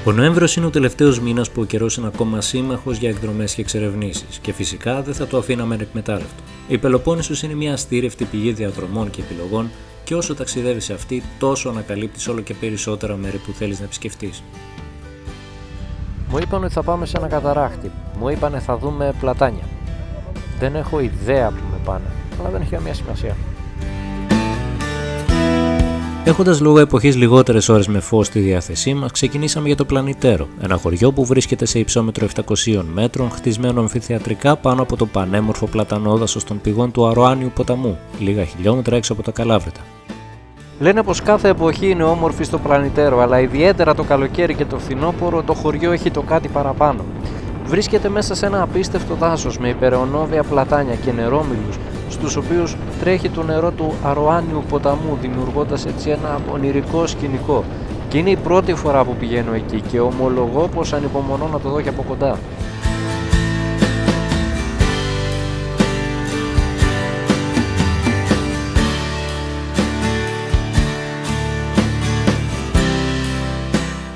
Ο Νοέμβριος είναι ο τελευταίος μήνας που ο καιρός είναι ακόμα σύμμαχος για εκδρομές και εξερευνήσεις, και φυσικά δεν θα το αφήναμε ανεκμετάλλευτο. Η Πελοπόννησος είναι μια αστήρευτη πηγή διαδρομών και επιλογών, και όσο ταξιδεύεις σε αυτή, τόσο ανακαλύπτεις όλο και περισσότερα μέρη που θέλεις να επισκεφτείς. Μου είπαν ότι θα πάμε σε ένα καταράχτη. Μου είπανε θα δούμε πλατάνια. Δεν έχω ιδέα που με πάνε, αλλά δεν έχει καμία σημασία. Έχοντας λόγω εποχής λιγότερες ώρες με φως στη διάθεσή μας, ξεκινήσαμε για το Πλανητέρο, ένα χωριό που βρίσκεται σε υψόμετρο 700 μέτρων, χτισμένο αμφιθεατρικά πάνω από το πανέμορφο πλατανόδασος των πηγών του Αροάνιου ποταμού, λίγα χιλιόμετρα έξω από τα Καλάβρητα. Λένε πως κάθε εποχή είναι όμορφη στο Πλανητέρο, αλλά ιδιαίτερα το καλοκαίρι και το φθινόπωρο το χωριό έχει το κάτι παραπάνω. Βρίσκεται μέσα σε ένα απίστευτο δάσος με υπεραιωνόβια πλατάνια και νερόμυλους, στους οποίους τρέχει το νερό του Αροάνιου ποταμού, δημιουργώντας έτσι ένα ονειρικό σκηνικό. Και είναι η πρώτη φορά που πηγαίνω εκεί και ομολογώ πως ανυπομονώ να το δω και από κοντά.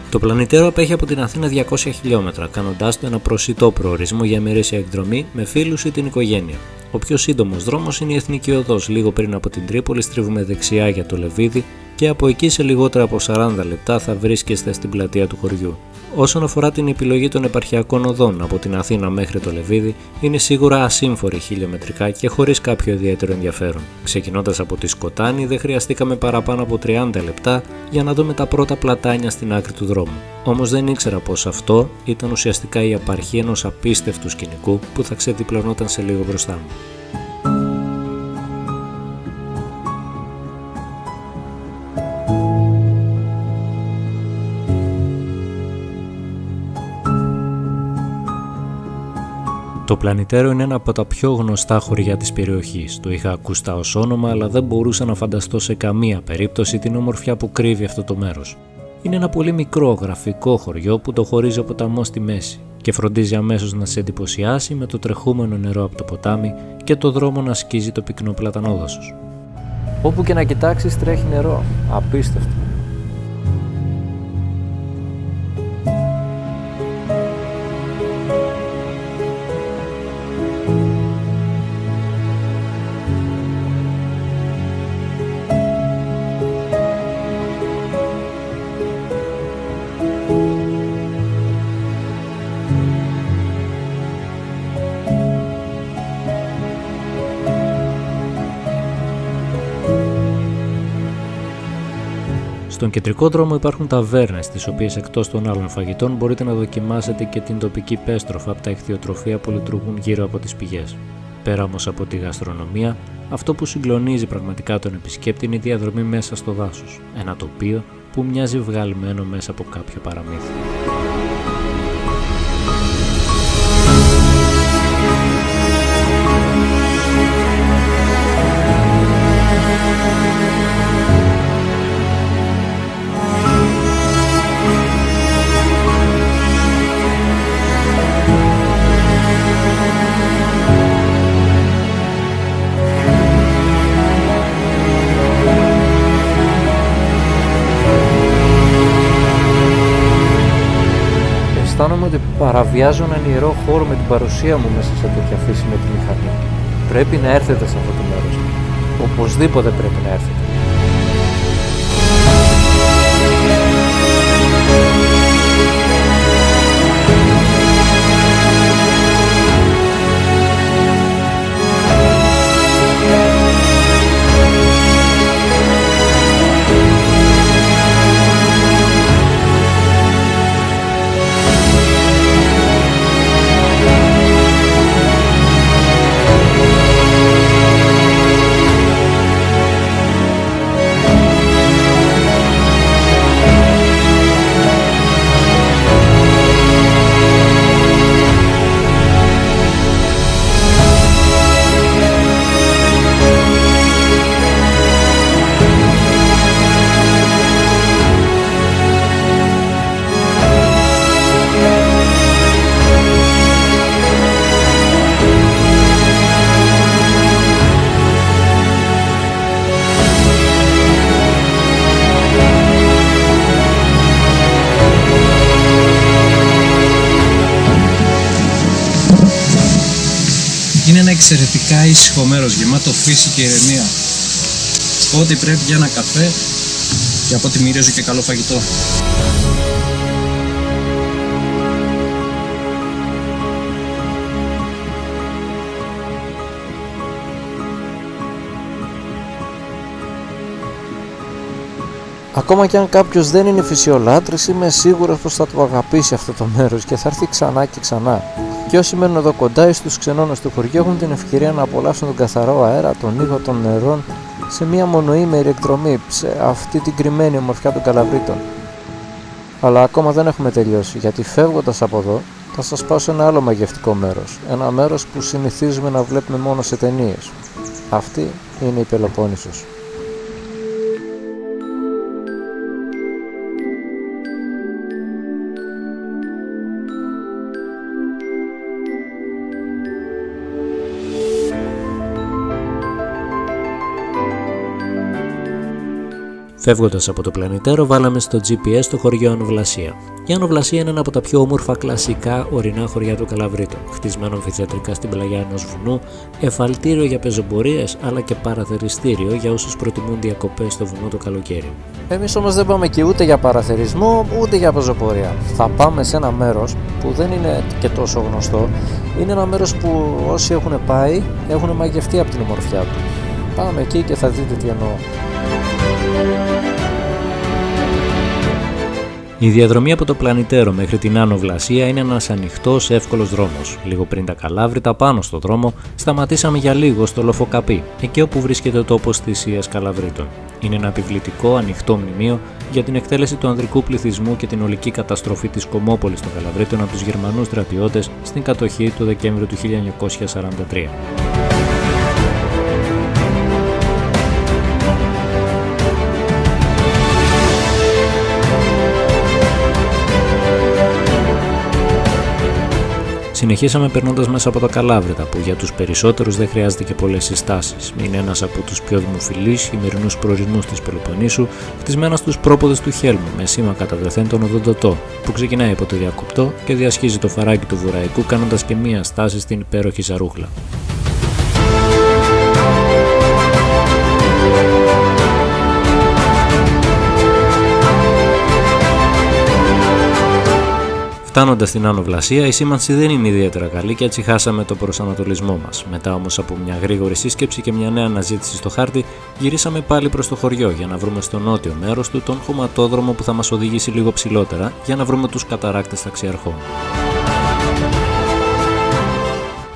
Το Πλανητέρο απέχει από την Αθήνα 200 χιλιόμετρα, κάνοντάς το ένα προσιτό προορισμό για ημερήσια εκδρομή με φίλους ή την οικογένεια. Ο πιο σύντομος δρόμος είναι η Εθνική Οδός. Λίγο πριν από την Τρίπολη στρίβουμε δεξιά για το Λεβίδι και από εκεί σε λιγότερα από 40 λεπτά θα βρίσκεστε στην πλατεία του χωριού. Όσον αφορά την επιλογή των επαρχιακών οδών από την Αθήνα μέχρι το Λεβίδι, είναι σίγουρα ασύμφορη χιλιομετρικά και χωρίς κάποιο ιδιαίτερο ενδιαφέρον. Ξεκινώντας από τη Σκοτάνη, δεν χρειαστήκαμε παραπάνω από 30 λεπτά για να δούμε τα πρώτα πλατάνια στην άκρη του δρόμου. Όμως δεν ήξερα πως αυτό ήταν ουσιαστικά η απαρχή ενός απίστευτου σκηνικού που θα ξεδιπλωνόταν σε λίγο μπροστά μου. Το Πλανητέρο είναι ένα από τα πιο γνωστά χωριά της περιοχής. Το είχα ακουστά ως όνομα, αλλά δεν μπορούσα να φανταστώ σε καμία περίπτωση την όμορφιά που κρύβει αυτό το μέρος. Είναι ένα πολύ μικρό γραφικό χωριό που το χωρίζει ο ποταμός στη μέση και φροντίζει αμέσως να σε εντυπωσιάσει με το τρεχούμενο νερό από το ποτάμι και το δρόμο να σκίζει το πυκνό πλατανόδασος. Όπου και να κοιτάξεις τρέχει νερό. Απίστευτο. Στον κεντρικό δρόμο υπάρχουν ταβέρνες, στις οποίες εκτός των άλλων φαγητών μπορείτε να δοκιμάσετε και την τοπική πέστροφα από τα ηχθειοτροφεία που λειτουργούν γύρω από τις πηγές. Πέρα όμως από τη γαστρονομία, αυτό που συγκλονίζει πραγματικά τον επισκέπτη είναι η διαδρομή μέσα στο δάσος, ένα τοπίο που μοιάζει βγαλμένο μέσα από κάποιο παραμύθι. Αισθάνομαι ότι παραβιάζω έναν ιερό χώρο με την παρουσία μου μέσα σε τέτοια φύση με τη μηχανή. Πρέπει να έρθετε σε αυτό το μέρος. Οπωσδήποτε πρέπει να έρθετε. Είναι ένα εξαιρετικά ήσυχο μέρος, γεμάτο φύση και ηρεμία. Ό,τι πρέπει για ένα καφέ και από ό,τι μυρίζω και καλό φαγητό. Ακόμα και αν κάποιος δεν είναι φυσιολάτρης, είμαι σίγουρος πως θα το αγαπήσει αυτό το μέρος και θα έρθει ξανά και ξανά. Και όσοι μένουν εδώ κοντά ή στους ξενώνες του χωριού έχουν την ευκαιρία να απολαύσουν τον καθαρό αέρα, τον ήχο των νερών σε μια μονοήμερη εκδρομή σε αυτή την κρυμμένη ομορφιά των Καλαβρίτων. Αλλά ακόμα δεν έχουμε τελειώσει, γιατί φεύγοντας από εδώ θα σας πάω σε ένα άλλο μαγευτικό μέρος. Ένα μέρος που συνηθίζουμε να βλέπουμε μόνο σε ταινίες. Αυτή είναι η Πελοπόννησος. Φεύγοντας από το πλανητέρο, βάλαμε στο GPS το χωριό Ανοβλασία. Η Ανοβλασία είναι ένα από τα πιο όμορφα κλασικά ορεινά χωριά του Καλαβρίτων, χτισμένο αμφιθεατρικά στην πλαγιά ενός βουνού, εφαλτήριο για πεζοπορίες αλλά και παραθεριστήριο για όσους προτιμούν διακοπές στο βουνό το καλοκαίρι. Εμείς όμως δεν πάμε και ούτε για παραθερισμό ούτε για πεζοπορία. Θα πάμε σε ένα μέρος που δεν είναι και τόσο γνωστό. Είναι ένα μέρος που όσοι έχουν πάει έχουν μαγευτεί από την ομορφιά του. Πάμε εκεί και θα δείτε τι εννοώ. Η διαδρομή από το πλανητέρο μέχρι την Ανοβλασία είναι ένας ανοιχτός, εύκολος δρόμος. Λίγο πριν τα Καλάβρητα, πάνω στο δρόμο, σταματήσαμε για λίγο στο Λοφοκαπί, εκεί όπου βρίσκεται ο τόπος θυσίας Καλαβρίτων. Είναι ένα επιβλητικό, ανοιχτό μνημείο για την εκτέλεση του ανδρικού πληθυσμού και την ολική καταστροφή της Κομμόπολης των Καλαβρίτων από τους Γερμανούς στρατιώτες στην κατοχή του Δεκέμβριου του 1943. Συνεχίσαμε περνώντας μέσα από τα Καλάβρητα, που για τους περισσότερους δεν χρειάζεται και πολλές συστάσεις. Είναι ένας από τους πιο δημοφιλείς χειμερινούς προορισμούς της Πελοποννήσου, χτισμένα στους πρόποδες του Χέλμου, με σήμα κατά βρεθέν τον Οδοντοτό, που ξεκινάει από το Διακοπτό και διασχίζει το φαράκι του Βουραϊκού, κάνοντας και μία στάση στην υπέροχη Ζαρούχλα. Φτάνοντας στην Ανοβλασία, η σήμανση δεν είναι ιδιαίτερα καλή και έτσι χάσαμε το προσανατολισμό μας. Μετά όμως από μια γρήγορη σύσκεψη και μια νέα αναζήτηση στο χάρτη, γυρίσαμε πάλι προς το χωριό για να βρούμε στο νότιο μέρος του τον χωματόδρομο που θα μας οδηγήσει λίγο ψηλότερα για να βρούμε τους καταράκτες ταξιαρχών.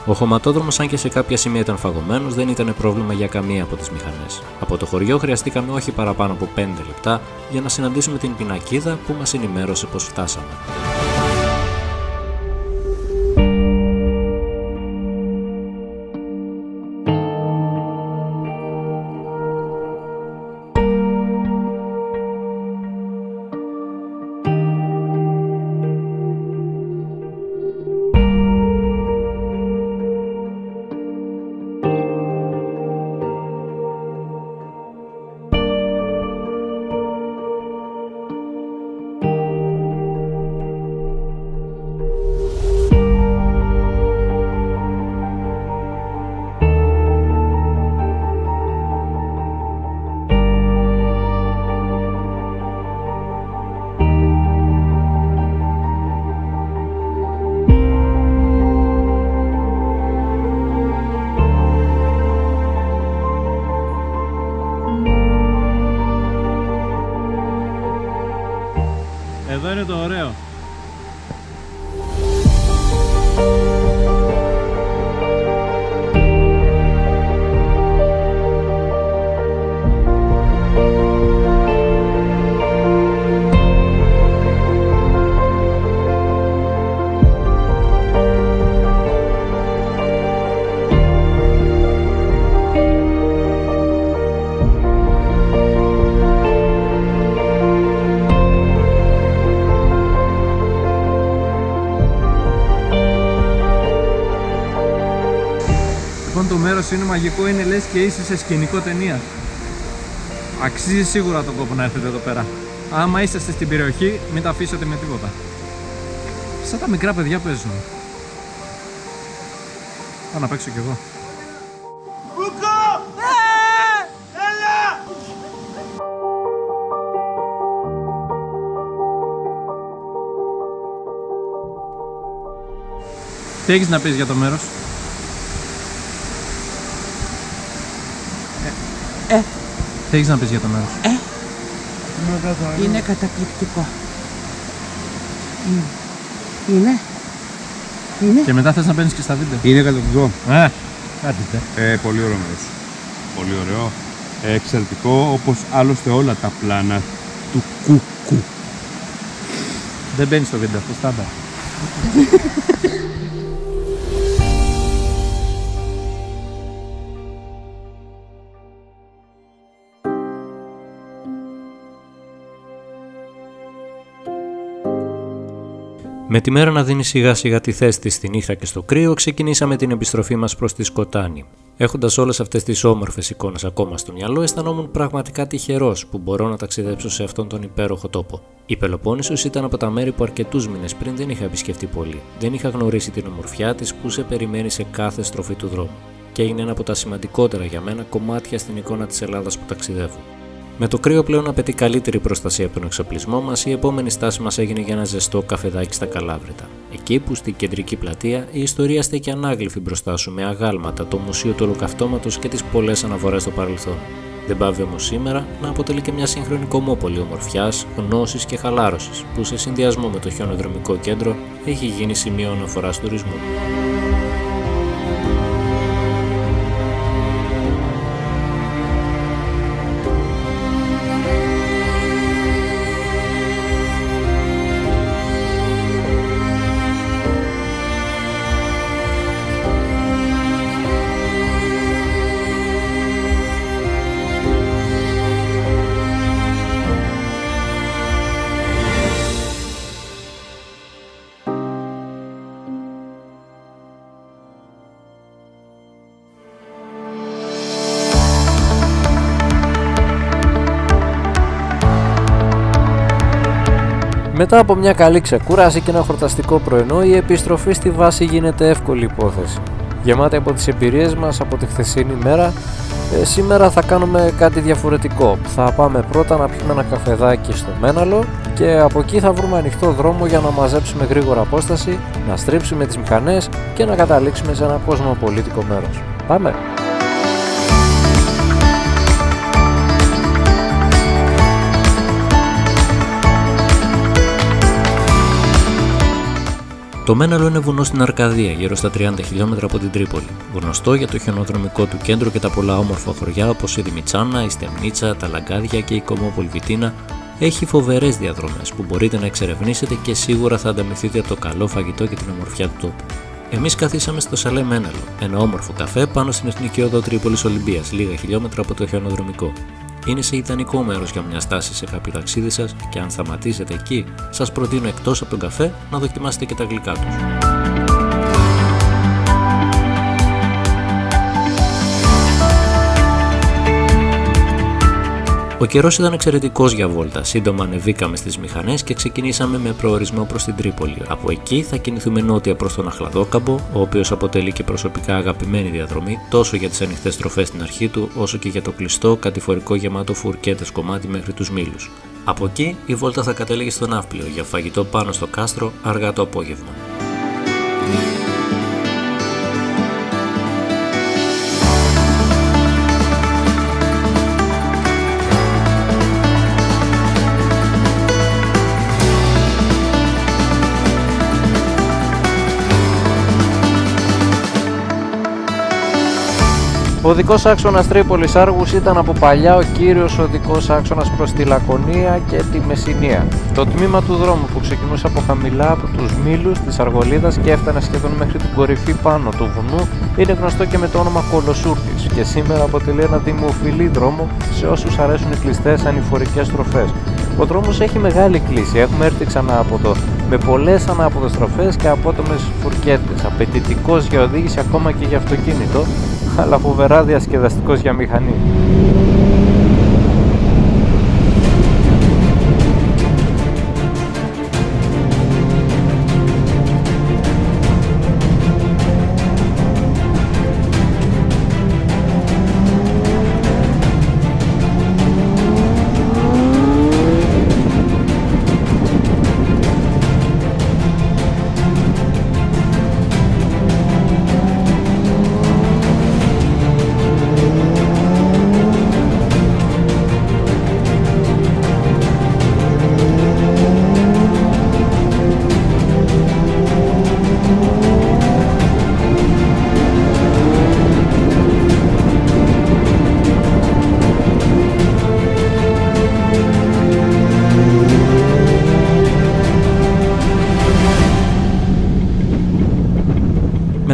Ο χωματόδρομος, αν και σε κάποια σημεία ήταν φαγωμένος, δεν ήταν πρόβλημα για καμία από τις μηχανές. Από το χωριό χρειαστήκαμε όχι παραπάνω από 5 λεπτά για να συναντήσουμε την πινακίδα που μας ενημέρωσε πως φτάσαμε. Εδώ είναι το ωραίο. Το μέρος είναι μαγικό, είναι λες και είσαι σε σκηνικό ταινία. Αξίζει σίγουρα τον κόπο να έρθετε εδώ πέρα. Άμα είστε στην περιοχή, μην τα αφήσετε με τίποτα. Σαν τα μικρά παιδιά παίζουν. Πάω να παίξω κι εγώ. Τι έχεις να πεις για το μέρος? Τι έχεις να πεις για το μέρος? Είναι καταπληκτικό. Είναι. Και μετά θες να παίρνεις και στα βίντεο? Είναι καταπληκτικό. Κάτι Πολύ ωραίο μέρος. Πολύ ωραίο. Εξαιρετικό, όπως άλλωστε όλα τα πλάνα του Κουκού. Δεν μπαίνεις στο βίντεο αυτό, στάντα. Με τη μέρα να δίνει σιγά σιγά τη θέση της στη νύχτα και στο κρύο, ξεκινήσαμε την επιστροφή μας προς τη Σκοτάνη. Έχοντας όλες αυτές τις όμορφες εικόνες ακόμα στο μυαλό, αισθανόμουν πραγματικά τυχερός που μπορώ να ταξιδέψω σε αυτόν τον υπέροχο τόπο. Η Πελοπόννησος ήταν από τα μέρη που αρκετούς μήνες πριν δεν είχα επισκεφτεί πολύ. Δεν είχα γνωρίσει την ομορφιά της που σε περιμένει σε κάθε στροφή του δρόμου. Και έγινε ένα από τα σημαντικότερα για μένα κομμάτια στην εικόνα της Ελλάδας που ταξιδεύω. Με το κρύο πλέον απαιτεί καλύτερη προστασία από τον εξοπλισμό μας, η επόμενη στάση μας έγινε για ένα ζεστό καφεδάκι στα Καλάβρητα. Εκεί που στην κεντρική πλατεία η ιστορία στέκει ανάγλυφη μπροστά σου με αγάλματα, το μουσείο του Ολοκαυτώματος και τις πολλές αναφορές στο παρελθόν. Δεν πάβει όμως σήμερα να αποτελεί και μια σύγχρονη κομμόπολη ομορφιάς, γνώσης και χαλάρωσης, που σε συνδυασμό με το χιονοδρομικό κέντρο έχει γίνει σημείο αναφοράς τουρισμού. Μετά από μια καλή ξεκούραση και ένα χορταστικό πρωινό, η επιστροφή στη βάση γίνεται εύκολη υπόθεση. Γεμάτη από τις εμπειρίες μας από τη χθεσινή μέρα, σήμερα θα κάνουμε κάτι διαφορετικό. Θα πάμε πρώτα να πιούμε ένα καφεδάκι στο Μέναλο και από εκεί θα βρούμε ανοιχτό δρόμο για να μαζέψουμε γρήγορα απόσταση, να στρίψουμε τις μηχανές και να καταλήξουμε σε ένα κοσμοπολίτικο μέρος. Πάμε! Το Μέναλο είναι βουνό στην Αρκαδία, γύρω στα 30 χιλιόμετρα από την Τρίπολη. Γνωστό για το χιονοδρομικό του κέντρο και τα πολλά όμορφα χωριά όπως η Δημητσάνα, η Στεμνίτσα, τα Λαγκάδια και η Κομμόπολη Βιτίνα, έχει φοβερές διαδρομές που μπορείτε να εξερευνήσετε και σίγουρα θα ανταμυθείτε από το καλό φαγητό και την ομορφιά του τόπου. Εμείς καθίσαμε στο Σαλέ Μέναλο, ένα όμορφο καφέ πάνω στην Εθνική Οδό Τρίπολης Ολυμπίας, λίγα χιλιόμετρα από το χιονοδρομικό. Είναι σε ιδανικό μέρος για μια στάση σε κάποιο ταξίδι σας και αν σταματήσετε εκεί, σας προτείνω εκτός από τον καφέ να δοκιμάσετε και τα γλυκά τους. Ο καιρός ήταν εξαιρετικός για βόλτα. Σύντομα ανεβήκαμε στις μηχανές και ξεκινήσαμε με προορισμό προς την Τρίπολη. Από εκεί θα κινηθούμε νότια προς τον Αχλαδόκαμπο, ο οποίος αποτελεί και προσωπικά αγαπημένη διαδρομή τόσο για τις ανοιχτές στροφές στην αρχή του, όσο και για το κλειστό κατηφορικό γεμάτο φουρκέτες κομμάτι μέχρι τους Μήλους. Από εκεί η βόλτα θα κατέληγε στο Ναύπλιο για φαγητό πάνω στο κάστρο αργά το απόγευμα. Ο οδικός άξονας Τρίπολης Άργους ήταν από παλιά ο κύριος οδικός άξονας προς τη Λακωνία και τη Μεσσηνία. Το τμήμα του δρόμου που ξεκινούσε από χαμηλά από τους Μήλους της Αργολίδας και έφτανε σχεδόν μέχρι την κορυφή πάνω του βουνού είναι γνωστό και με το όνομα Κολοσούρτης και σήμερα αποτελεί ένα δημοφιλή δρόμο σε όσους αρέσουν οι κλειστές ανηφορικές στροφές. Ο δρόμος έχει μεγάλη κλίση, έχουμε έρθει ξανά από εδώ, με πολλές ανάποδες στροφές και απότομες φουρκέτες, απαιτητικός για οδήγηση ακόμα και για αυτοκίνητο, αλλά φοβερά διασκεδαστικός για μηχανή.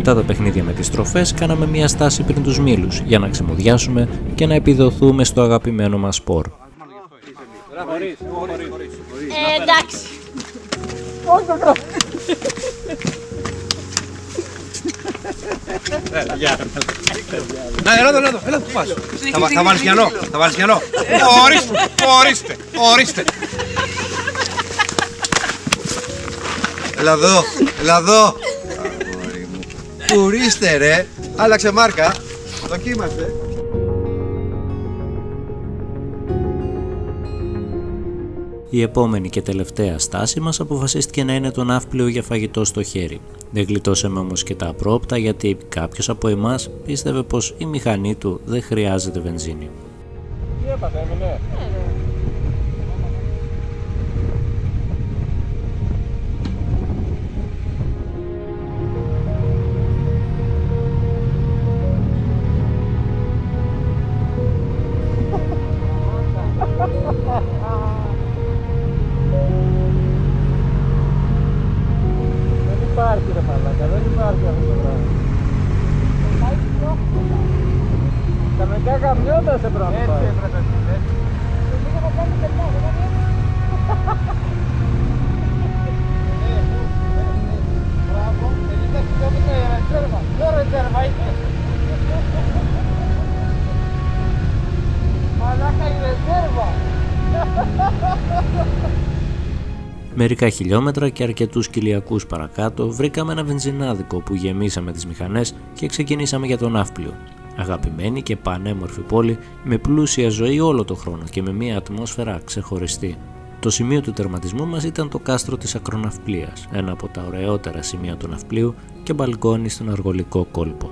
Μετά τα παιχνίδια με τις τροφές, κάναμε μια στάση πριν τους μήλους για να ξεμουδιάσουμε και να επιδοθούμε στο αγαπημένο μας σπορ. Εντάξει. Έλα που πας. Θα βάλεις μυαλό, θα βάλεις μυαλό. Ορίστε. Έλα εδώ. Ορίστε ρε, άλλαξε μάρκα. Δοκίμαστε. Η επόμενη και τελευταία στάση μας αποφασίστηκε να είναι το ναύπλιο για φαγητό στο χέρι. Δεν γλιτώσαμε όμως και τα απρόοπτα, γιατί κάποιος από εμάς πίστευε πως η μηχανή του δεν χρειάζεται βενζίνη. Τι έπαθε, έμεινε? υπάρχει ρε μαλάκα, δεν υπάρχει αυτό το πράγμα. Κανονικά καμιόντα σε πράγμα. Έτσι έπρεπε. Λίγο να κάνει πετά, δεν κάνει έτσι. Μπράβο, 50 χιλιόμετρα για ρεζέρβα. Ποιο ρεζέρβα είσαι? Μαλάκα η ρεζέρβα. Μερικά χιλιόμετρα και αρκετούς κοιλιακούς παρακάτω βρήκαμε ένα βενζινάδικο που γεμίσαμε τις μηχανές και ξεκινήσαμε για τον ναύπλιο. Αγαπημένη και πανέμορφη πόλη με πλούσια ζωή όλο το χρόνο και με μια ατμόσφαιρα ξεχωριστή. Το σημείο του τερματισμού μας ήταν το κάστρο της Ακροναυπλίας, ένα από τα ωραιότερα σημεία του ναυπλίου και μπαλκόνι στον αργολικό κόλπο.